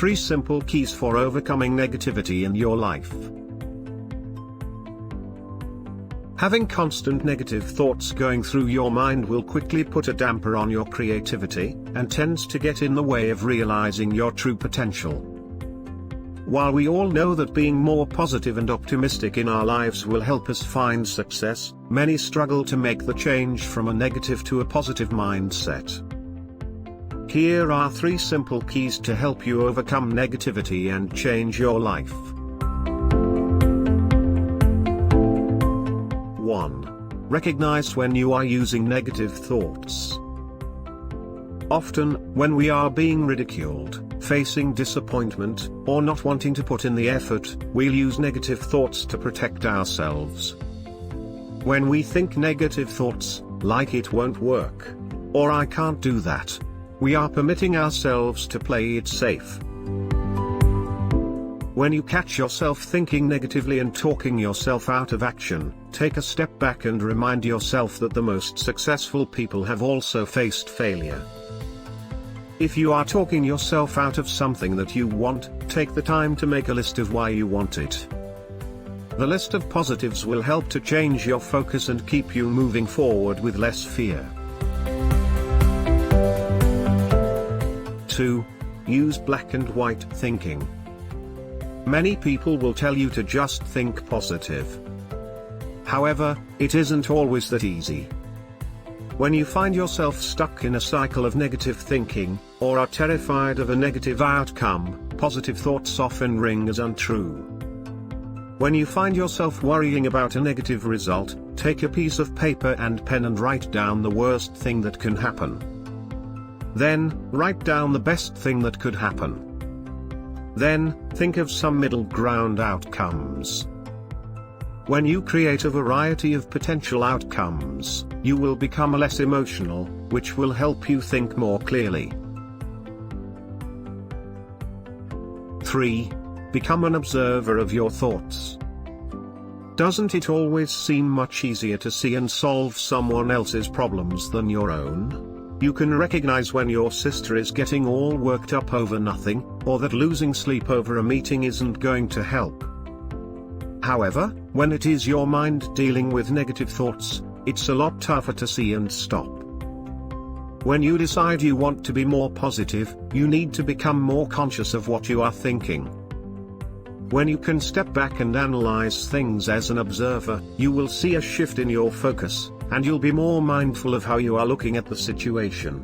3 simple keys for overcoming negativity in your life. Having constant negative thoughts going through your mind will quickly put a damper on your creativity, and tends to get in the way of realizing your true potential. While we all know that being more positive and optimistic in our lives will help us find success, many struggle to make the change from a negative to a positive mindset. Here are 3 simple keys to help you overcome negativity and change your life. 1. Recognize when you are using negative thoughts. Often, when we are being ridiculed, facing disappointment, or not wanting to put in the effort, we'll use negative thoughts to protect ourselves. When we think negative thoughts, like "it won't work," or "I can't do that," we are permitting ourselves to play it safe. When you catch yourself thinking negatively and talking yourself out of action, take a step back and remind yourself that the most successful people have also faced failure. If you are talking yourself out of something that you want, take the time to make a list of why you want it. The list of positives will help to change your focus and keep you moving forward with less fear. 2. Use black and white thinking. Many people will tell you to just think positive. However, it isn't always that easy. When you find yourself stuck in a cycle of negative thinking, or are terrified of a negative outcome, positive thoughts often ring as untrue. When you find yourself worrying about a negative result, take a piece of paper and pen and write down the worst thing that can happen. Then, write down the best thing that could happen. Then, think of some middle ground outcomes. When you create a variety of potential outcomes, you will become less emotional, which will help you think more clearly. 3. Become an observer of your thoughts. Doesn't it always seem much easier to see and solve someone else's problems than your own? You can recognize when your sister is getting all worked up over nothing, or that losing sleep over a meeting isn't going to help. However, when it is your mind dealing with negative thoughts, it's a lot tougher to see and stop. When you decide you want to be more positive, you need to become more conscious of what you are thinking. When you can step back and analyze things as an observer, you will see a shift in your focus, and you'll be more mindful of how you are looking at the situation.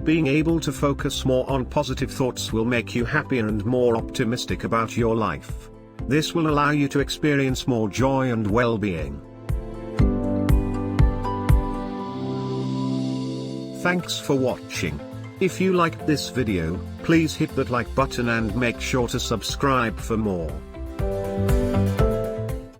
Being able to focus more on positive thoughts will make you happier and more optimistic about your life. This will allow you to experience more joy and well-being. Thanks for watching. If you liked this video, please hit that like button and make sure to subscribe for more.